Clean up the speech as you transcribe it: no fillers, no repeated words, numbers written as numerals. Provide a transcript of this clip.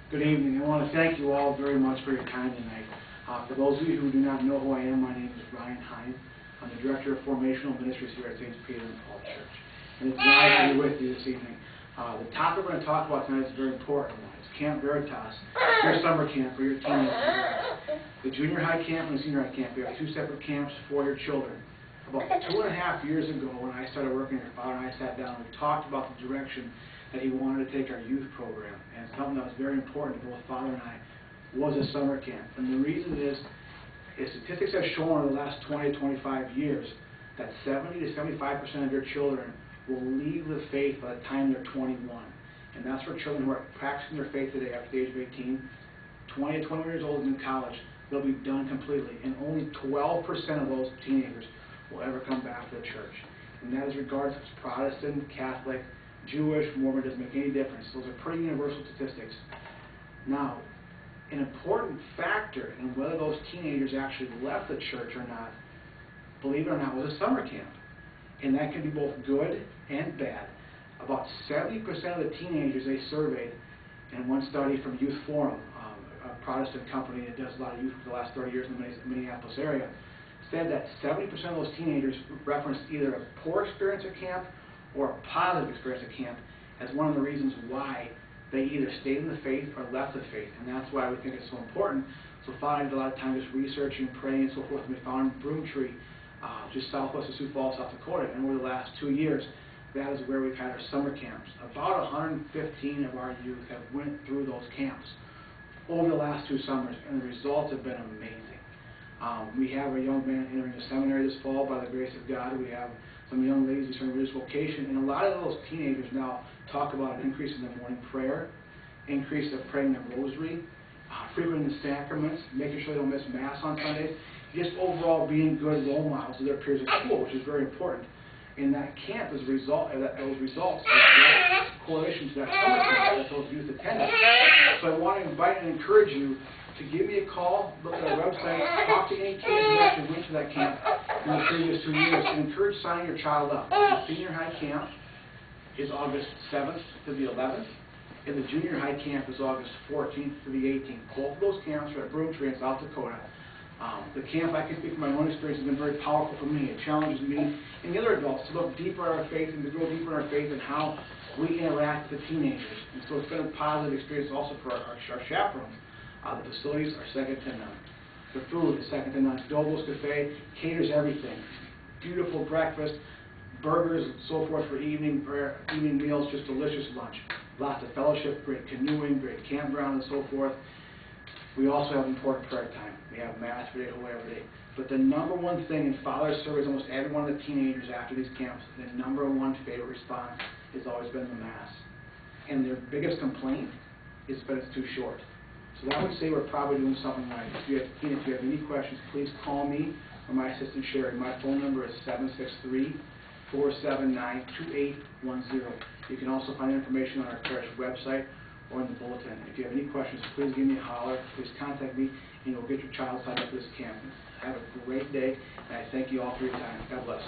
Good evening. I want to thank you all very much for your time tonight. For those of you who do not know who I am, my name is Ryan Hine. I'm the Director of Formational Ministries here at St. Peter and Paul Church. And it's an honor to be with you this evening. The topic we're going to talk about tonight is a very important one. It's Camp Veritas, your summer camp for your teenagers. The junior high camp and the senior high camp. We have two separate camps for your children. About 2.5 years ago, when I started working here, Father and I sat down and we talked about the direction that he wanted to take our youth program. And something that was very important to both Father and I was a summer camp. And the reason is statistics have shown over the last 20 to 25 years that 70 to 75% of your children will leave the faith by the time they're 21. And that's for children who are practicing their faith today after the age of 18. 20 to 21 years old in college, they'll be done completely. And only 12% of those teenagers will ever come back to the church. And that is regardless if it's Protestant, Catholic, Jewish, Mormon, doesn't make any difference. Those are pretty universal statistics. Now, an important factor in whether those teenagers actually left the church or not, believe it or not, was a summer camp. And that can be both good and bad. About 70% of the teenagers they surveyed in one study from Youth Forum, a Protestant company that does a lot of youth for the last 30 years in the Minneapolis area, said that 70% of those teenagers referenced either a poor experience at camp or a positive experience at camp as one of the reasons why they either stayed in the faith or left the faith. And that's why we think it's so important. So Father had a lot of time just researching, praying, and so forth. And we found Broomtree, just southwest of Sioux Falls, South Dakota. And over the last 2 years, that is where we've had our summer camps. About 115 of our youth have went through those camps over the last 2 summers, and the results have been amazing. We have a young man entering the seminary this fall by the grace of God. We have some young ladies starting religious vocation, and a lot of those teenagers now talk about an increase in their morning prayer, increase of praying the rosary, frequenting the sacraments, making sure they don't miss Mass on Sundays, just overall being good role models to their peers at school, which is very important. And that camp is a result of those results, correlation to that summer camp that those youth attended. So I want to invite and encourage you to give me a call, look at our website, talk to any kids who actually went to that camp in the previous 2 years, and encourage signing your child up. The senior high camp is August 7th to the 11th, and the junior high camp is August 14th to the 18th. Both of those camps are at Broomtree in South Dakota. The camp, I can speak from my own experience, has been very powerful for me. It challenges me and the other adults to look deeper in our faith and to grow deeper in our faith and how we interact with the teenagers. And so it's been a positive experience also for our chaperones. The facilities are second to none. The food is second to none. Doble's Cafe caters everything. Beautiful breakfast, burgers, and so forth for evening meals, just delicious lunch. Lots of fellowship, great canoeing, great campground, and so forth. We also have important prayer time. We have Mass every day, Holy every day. But the number one thing, and Father surveys almost every one of the teenagers after these camps, the number one favorite response has always been the Mass. And their biggest complaint is that it's too short. So I would say we're probably doing something right. If you have any questions, please call me or my assistant Sherry. My phone number is 763-479-2810. You can also find information on our parish website or in the bulletin. If you have any questions, please give me a holler. Please contact me, and we'll get your child signed up for this camp. Have a great day, and I thank you all for your time. God bless.